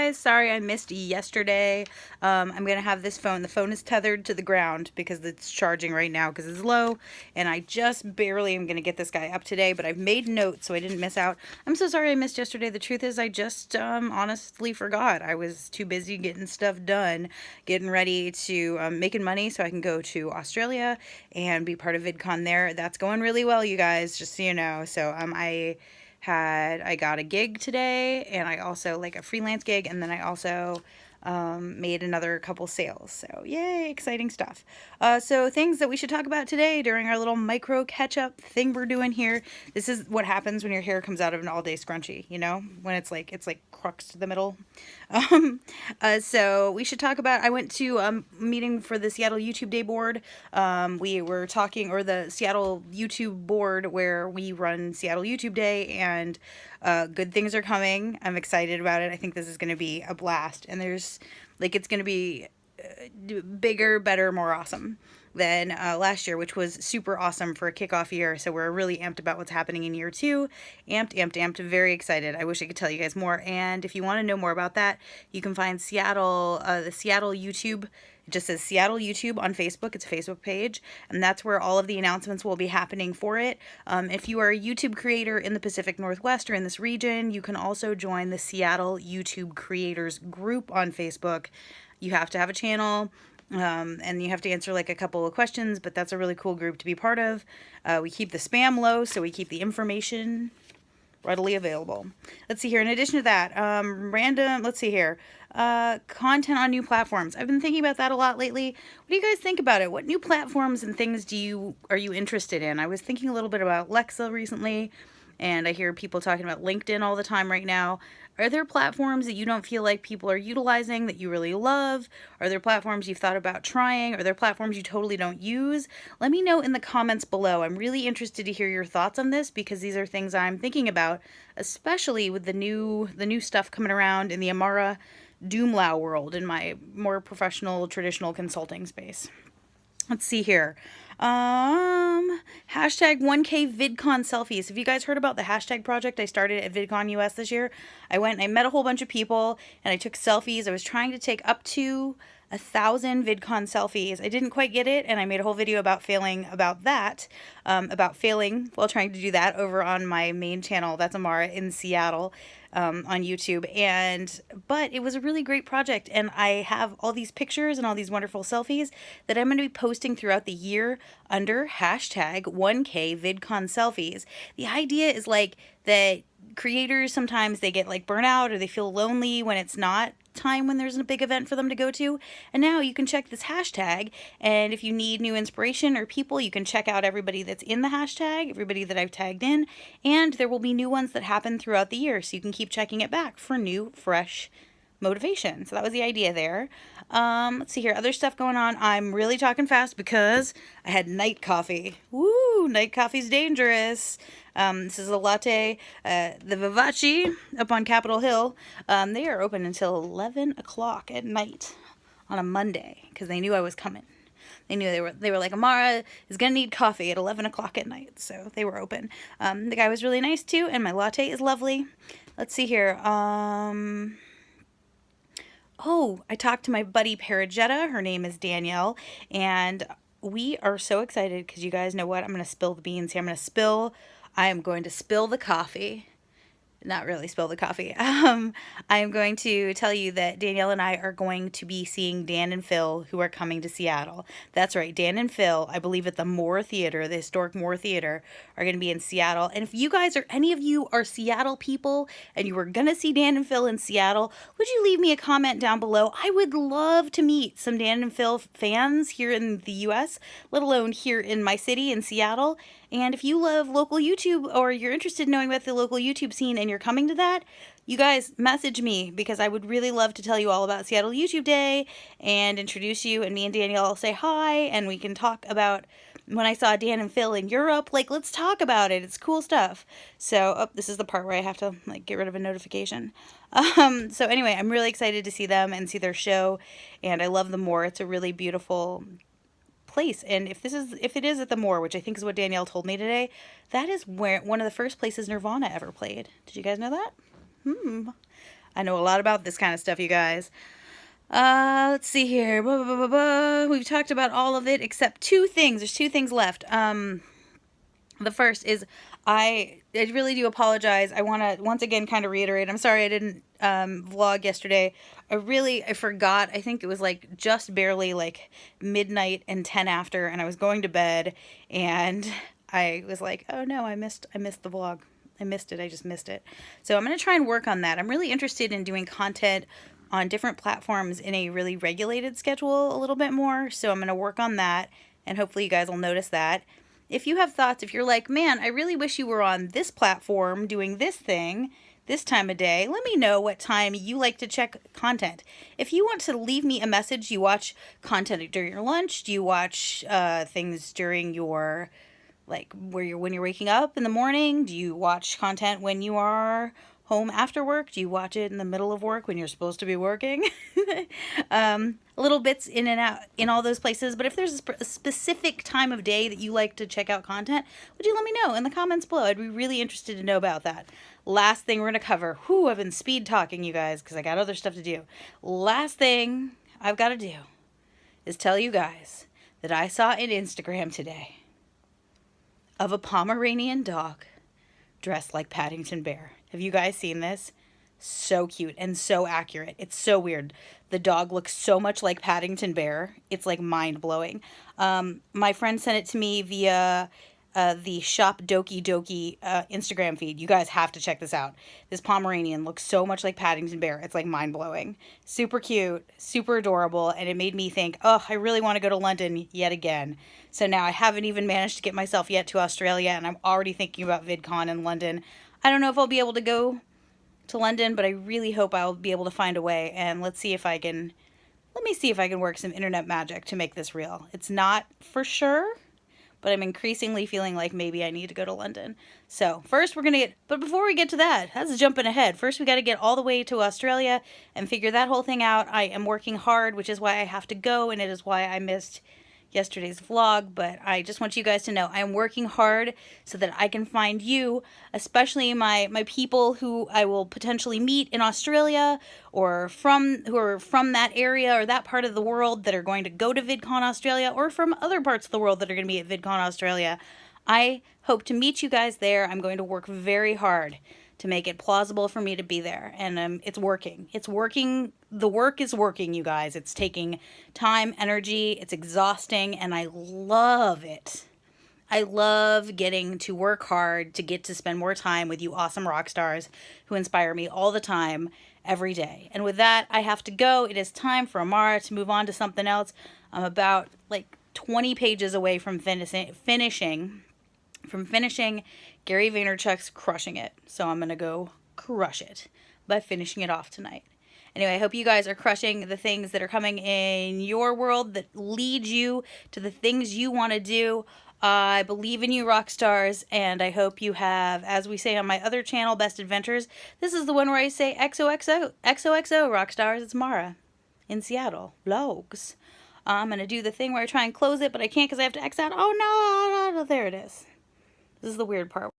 guys. Sorry I missed yesterday. I'm gonna have this phone. The phone is tethered to the ground because it's charging right now because it's low, and I just barely am gonna get this guy up today, but I've made notes so I didn't miss out. I'm so sorry I missed yesterday. The truth is I just honestly forgot. I was too busy getting stuff done, getting ready to making money so I can go to Australia and be part of VidCon there. That's going really well, you guys, just so you know. So I got a gig today, and I also like a freelance gig, and then I also made another couple sales. So yay, exciting stuff. So things that we should talk about today during our little micro catch-up thing we're doing here. This is what happens when your hair comes out of an all-day scrunchie, you know, when it's like crux to the middle. So we should talk about, I went to a meeting for the Seattle YouTube Day board. We were talking, or the Seattle YouTube board where we run Seattle YouTube Day, and good things are coming. I'm excited about it. I think this is going to be a blast, and there's it's going to be bigger, better, more awesome than last year, which was super awesome for a kickoff year. So we're really amped about what's happening in year two. Amped, very excited. I wish I could tell you guys more. And if you want to know more about that, you can find Seattle, the Seattle YouTube. It just says Seattle YouTube on Facebook. It's a Facebook page, and that's where all of the announcements will be happening for it. If you are a YouTube creator in the Pacific Northwest or in this region, you can also join the Seattle YouTube Creators group on Facebook. You have to have a channel, and you have to answer like a couple of questions, but that's a really cool group to be part of. We keep the spam low, so we keep the information readily available. Let's see here. In addition to that, let's see here. Content on new platforms. I've been thinking about that a lot lately. What do you guys think about it? What new platforms and things are you interested in? I was thinking a little bit about Alexa recently, and I hear people talking about LinkedIn all the time right now. Are there platforms that you don't feel like people are utilizing that you really love? Are there platforms you've thought about trying? Are there platforms you totally don't use? Let me know in the comments below. I'm really interested to hear your thoughts on this because these are things I'm thinking about, especially with the new stuff coming around in the Amara Doomlau world in my more professional, traditional consulting space. Let's see here. Hashtag 1K VidCon selfies. Have you guys heard about the hashtag project I started at VidCon US this year? I went and I met a whole bunch of people, and I took selfies. I was trying to take up to 1,000 VidCon selfies. I didn't quite get it, and I made a whole video about failing while trying to do that over on my main channel. That's Amara in Seattle. On YouTube, but it was a really great project, and I have all these pictures and all these wonderful selfies that I'm going to be posting throughout the year under hashtag 1K VidCon selfies. The idea is that creators sometimes they get burnout or they feel lonely when it's not time when there's a big event for them to go to, and now you can check this hashtag, and if you need new inspiration or people, you can check out everybody that's in the hashtag, everybody that I've tagged in, and there will be new ones that happen throughout the year, so you can keep checking it back for new, fresh motivation. So that was the idea there. Let's see here, other stuff going on. I'm really talking fast because I had night coffee. Woo, night coffee's dangerous. This is a latte, the Vivace up on Capitol Hill. They are open until 11 o'clock at night on a Monday because they knew I was coming. They knew they were like, Amara is going to need coffee at 11 o'clock at night, so they were open. The guy was really nice too, and my latte is lovely. Let's see here. Oh, I talked to my buddy Paragetta. Her name is Danielle, and we are so excited because you guys know what? I'm going to spill the beans here. I am going to spill the coffee. Not really spill the coffee. I am going to tell you that Danielle and I are going to be seeing Dan and Phil, who are coming to Seattle. That's right, Dan and Phil, I believe at the Moore Theater, the historic Moore Theater, are going to be in Seattle. And if you guys or any of you are Seattle people and you were going to see Dan and Phil in Seattle, would you leave me a comment down below? I would love to meet some Dan and Phil fans here in the U.S., let alone here in my city in Seattle. And if you love local YouTube or you're interested in knowing about the local YouTube scene and you're coming to that, you guys message me because I would really love to tell you all about Seattle YouTube Day and introduce you, and me and Danielle will say hi and we can talk about when I saw Dan and Phil in Europe. Let's talk about it. It's cool stuff. So, this is the part where I have to get rid of a notification. So anyway, I'm really excited to see them and see their show, and I love the Moore. It's a really beautiful place, and if it is at the Moore, which I think is what Danielle told me today, that is where one of the first places Nirvana ever played. Did you guys know that? I know a lot about this kind of stuff, you guys. Let's see here. We've talked about all of it except two things. There's two things left. The first is I really do apologize. I want to once again kind of reiterate. I'm sorry I didn't vlog yesterday. I forgot. I think it was like just barely like midnight and 10 after, and I was going to bed, and I was like, oh no, I missed the vlog. I missed it. I just missed it. So I'm going to try and work on that. I'm really interested in doing content on different platforms in a really regulated schedule a little bit more. So I'm going to work on that, and hopefully you guys will notice that. If you have thoughts, if you're like, man, I really wish you were on this platform doing this thing this time of day, let me know what time you like to check content. If you want to leave me a message, do you watch content during your lunch? Do you watch things during your, like, when you're waking up in the morning? Do you watch content when you are home after work? Do you watch it in the middle of work when you're supposed to be working? Little bits in and out in all those places. But if there's a specific time of day that you like to check out content, would you let me know in the comments below? I'd be really interested to know about that. Last thing we're going to cover. I've been speed talking, you guys, because I got other stuff to do. Last thing I've got to do is tell you guys that I saw an Instagram today of a Pomeranian dog dressed like Paddington Bear. Have you guys seen this? So cute and so accurate. It's so weird. The dog looks so much like Paddington Bear. It's like mind-blowing. My friend sent it to me via the Shop Doki Doki Instagram feed. You guys have to check this out. This Pomeranian looks so much like Paddington Bear. It's like mind-blowing. Super cute, super adorable, and it made me think, oh, I really want to go to London yet again. So now I haven't even managed to get myself yet to Australia, and I'm already thinking about VidCon in London. I don't know if I'll be able to go to London, but I really hope I'll be able to find a way, and let me see if I can work some internet magic to make this real. It's not for sure, but I'm increasingly feeling like maybe I need to go to London. So first but before we get to that, that's jumping ahead. First we got to get all the way to Australia and figure that whole thing out. I am working hard, which is why I have to go, and it is why I missed yesterday's vlog, but I just want you guys to know I am working hard so that I can find you, especially my people who I will potentially meet in Australia or who are from that area or that part of the world that are going to go to VidCon Australia, or from other parts of the world that are going to be at VidCon Australia. I hope to meet you guys there. I'm going to work very hard to make it plausible for me to be there. And it's working. It's working. The work is working, you guys. It's taking time, energy. It's exhausting, and I love it. I love getting to work hard to get to spend more time with you awesome rock stars who inspire me all the time, every day. And with that, I have to go. It is time for Amara to move on to something else. I'm about like 20 pages away from finishing Gary Vaynerchuk's Crushing It. So I'm going to go crush it by finishing it off tonight. Anyway, I hope you guys are crushing the things that are coming in your world that lead you to the things you want to do. I believe in you, rock stars, and I hope you have, as we say on my other channel, Best Adventures. This is the one where I say XOXO, XOXO, rock stars. It's Mara in Seattle. Vlogs. I'm going to do the thing where I try and close it, but I can't because I have to X out. Oh, no, there it is. This is the weird part.